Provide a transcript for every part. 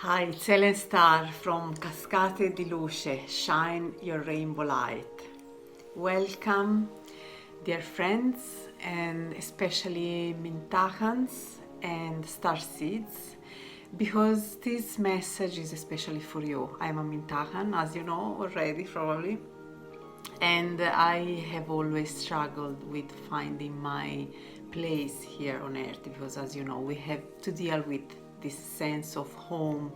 Hi, it's Ellen Star from Cascate di Luce, Shine Your Rainbow Light. Welcome, dear friends, and especially Mintakans and Starseeds, because this message is especially for you. I'm a Mintakan, as you know already probably, and I have always struggled with finding my place here on earth, because as you know, we have to deal with this sense of home,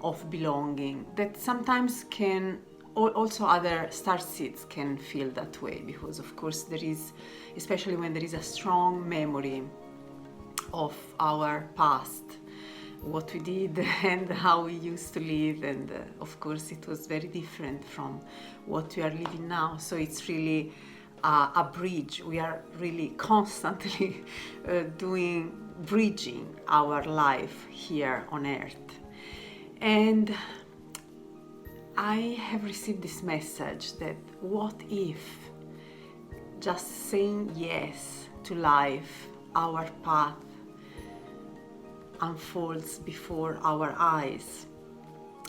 of belonging, that sometimes can also other star seeds can feel that way, because of course there is, especially when there is a strong memory of our past, what we did and how we used to live, and of course it was very different from what we are living now. So it's really a bridge. We are really constantly bridging our life here on earth. And I have received this message that what if just saying yes to life, our path unfolds before our eyes.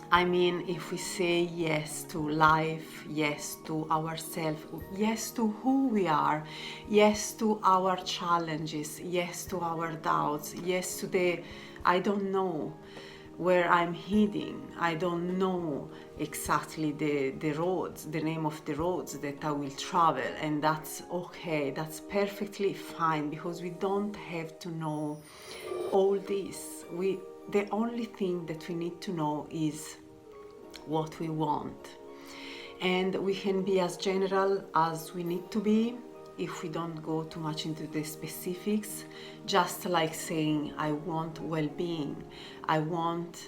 I mean, if we say yes to life, yes to ourselves, yes to who we are, yes to our challenges, yes to our doubts, yes to the I don't know where I'm heading, I don't know exactly the roads, the name of the roads that I will travel, and that's okay, that's perfectly fine, because we don't have to know all this. The only thing that we need to know is what we want, and we can be as general as we need to be if we don't go too much into the specifics, just like saying I want well-being, I want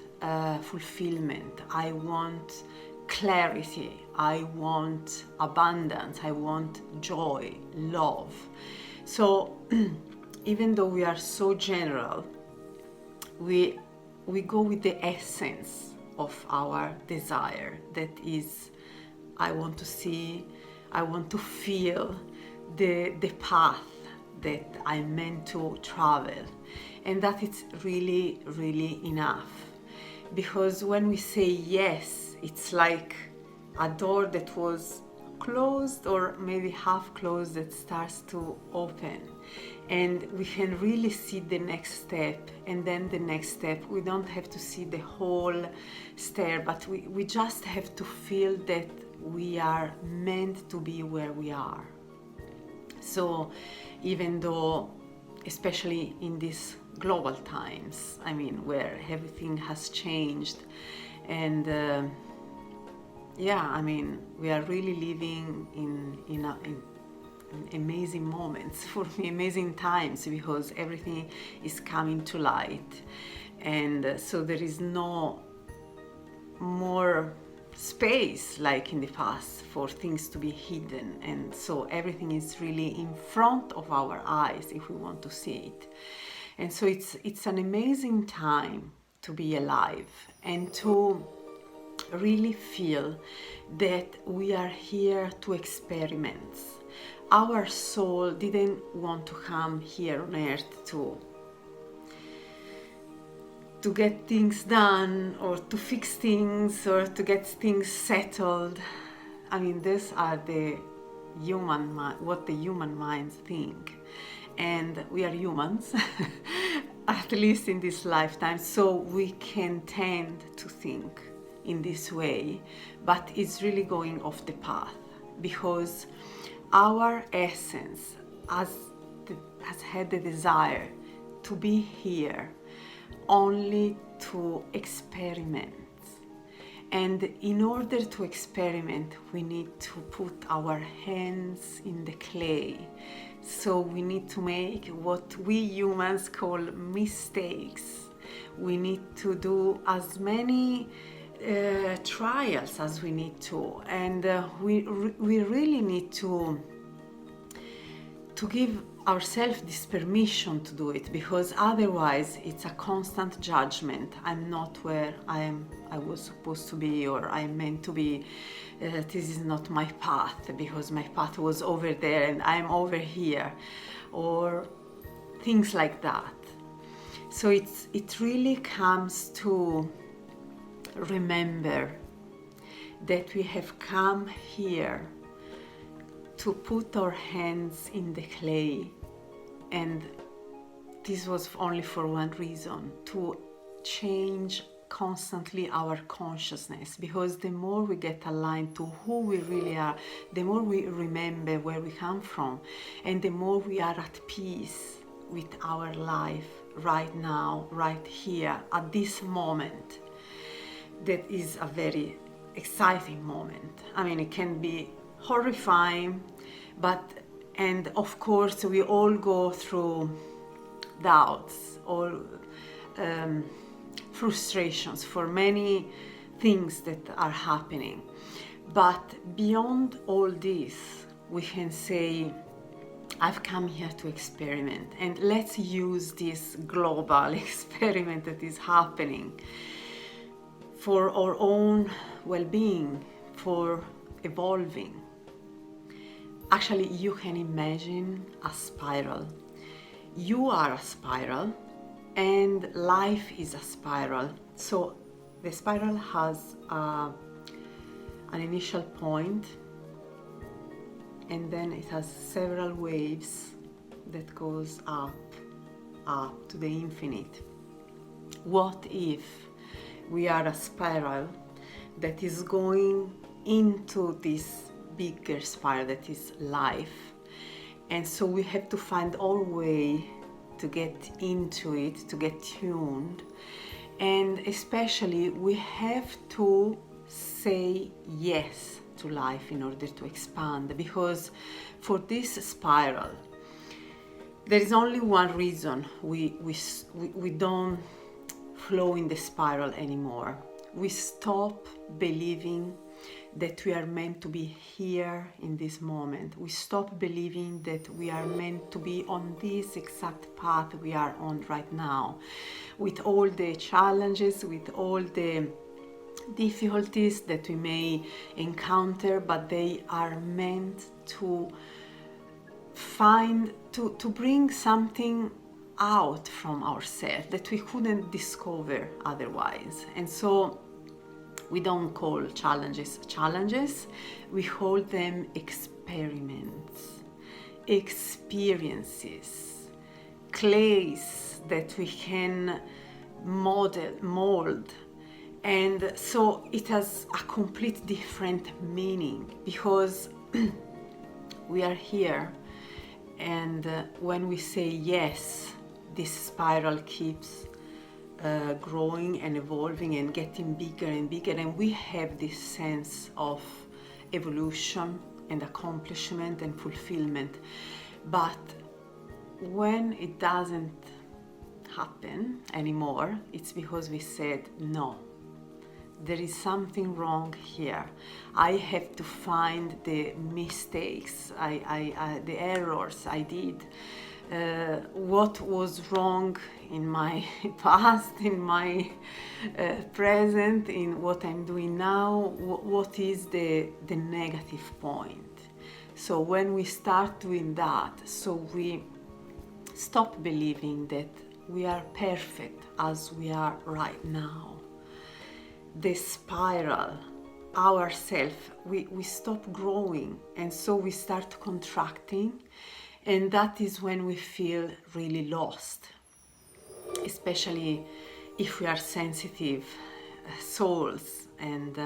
fulfillment, I want clarity, I want abundance, I want joy, love. So even though we are so general, we go with the essence of our desire, that is, I want to see, I want to feel the path that I'm meant to travel, and that it's really, really enough. Because when we say yes, it's like a door that was closed or maybe half closed that starts to open, and we can really see the next step, and then the next step. We don't have to see the whole stair, but we just have to feel that we are meant to be where we are. So even though, especially in these global times, I mean, where everything has changed, and I mean, we are really living in amazing moments, for me, amazing times, because everything is coming to light, and so there is no more space like in the past for things to be hidden, and so everything is really in front of our eyes if we want to see it. And so it's an amazing time to be alive and to really feel that we are here to experiment. Our soul didn't want to come here on earth to get things done, or to fix things, or to get things settled. I mean, these are what the human minds think, and we are humans, at least in this lifetime, so we can tend to think in this way, but it's really going off the path, because our essence has had the desire to be here only to experiment. And in order to experiment, we need to put our hands in the clay. So we need to make what we humans call mistakes. We need to do as many trials as we need to, and we really need to give ourselves this permission to do it, because otherwise it's a constant judgment. I'm not where I was supposed to be, or I'm meant to be. This is not my path, because my path was over there and I'm over here, or things like that. So it really comes to remember that we have come here to put our hands in the clay, and this was only for one reason: to change constantly our consciousness, because the more we get aligned to who we really are, the more we remember where we come from, and the more we are at peace with our life right now, right here, at this moment. That is a very exciting moment. I mean, it can be horrifying, and of course we all go through doubts or frustrations for many things that are happening. But beyond all this, we can say, I've come here to experiment, and let's use this global experiment that is happening for our own well-being, for evolving. Actually, you can imagine a spiral. You are a spiral, and life is a spiral. So the spiral has an initial point, and then it has several waves that goes up to the infinite. What if we are a spiral that is going into this bigger spiral that is life? And so we have to find our way to get into it, to get tuned, and especially we have to say yes to life in order to expand, because for this spiral there is only one reason we don't flow in the spiral anymore. We stop believing that we are meant to be here in this moment. We stop believing that we are meant to be on this exact path we are on right now, with all the challenges, with all the difficulties that we may encounter, but they are meant to bring something out from ourselves that we couldn't discover otherwise. And so we don't call challenges challenges, we call them experiments, experiences, clays that we can mold. And so it has a complete different meaning, because we are here, and when we say yes, this spiral keeps growing and evolving and getting bigger and bigger, and we have this sense of evolution and accomplishment and fulfillment. But when it doesn't happen anymore, it's because we said no. There is something wrong here. I have to find the mistakes, the errors I did, what was wrong in my past, in my present, in what I'm doing now, what is the negative point. So when we start doing that, so we stop believing that we are perfect as we are right now. The spiral, ourself, we stop growing, and so we start contracting, and that is when we feel really lost, especially if we are sensitive souls, and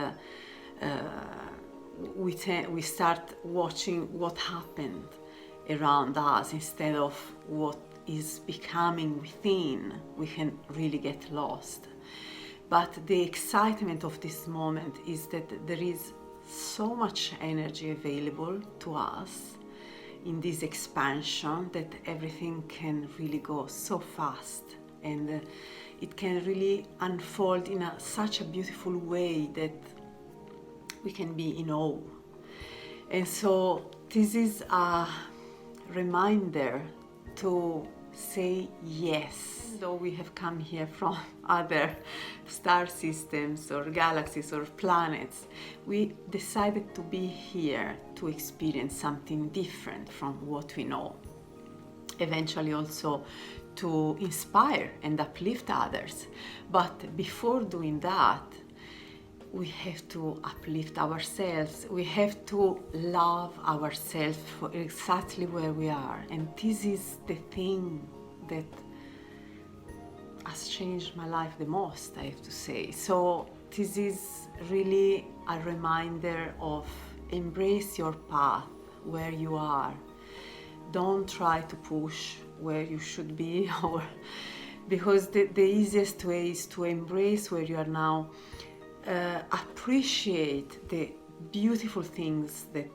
we start watching what happened around us instead of what is becoming within. We can really get lost. But the excitement of this moment is that there is so much energy available to us in this expansion that everything can really go so fast, and it can really unfold in such a beautiful way that we can be in awe. And so this is a reminder to say yes. Though we have come here from other star systems or galaxies or planets, we decided to be here to experience something different from what we know. Eventually also to inspire and uplift others. But before doing that, we have to uplift ourselves. We have to love ourselves for exactly where we are. And this is the thing that has changed my life the most, I have to say. So this is really a reminder of embrace your path where you are. Don't try to push where you should be, or because the easiest way is to embrace where you are now. Appreciate the beautiful things that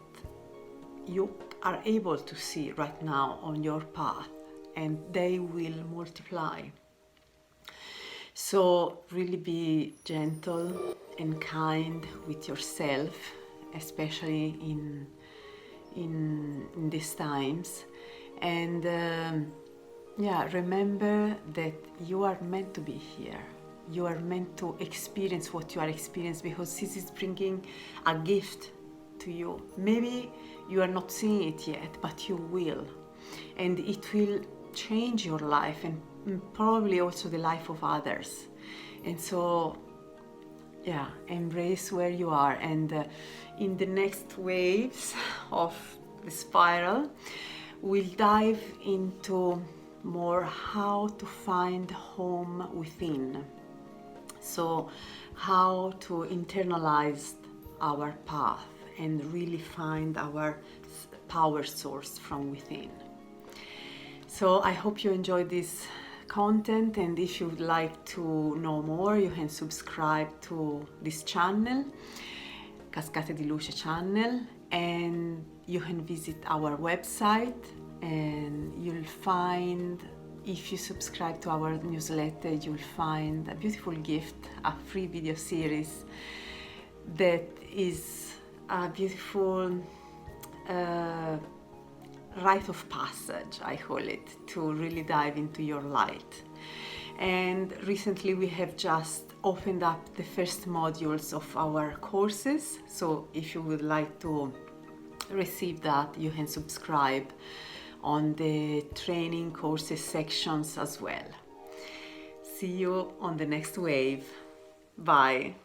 you are able to see right now on your path, and they will multiply. So really be gentle and kind with yourself, especially in these times. And remember that you are meant to be here. You are meant to experience what you are experiencing, because this is bringing a gift to you. Maybe you are not seeing it yet, but you will. And it will change your life, and probably also the life of others. And so, embrace where you are. And in the next waves of the spiral, we'll dive into more how to find home within. So how to internalize our path and really find our power source from within. So I hope you enjoyed this content, and if you would like to know more, you can subscribe to this channel, Cascate di Luce channel, and you can visit our website, and you'll find, if you subscribe to our newsletter, you'll find a beautiful gift, a free video series that is a beautiful rite of passage, I call it, to really dive into your light. And recently we have just opened up the first modules of our courses, so if you would like to receive that, you can subscribe on the training courses sections as well. See you on the next wave. Bye.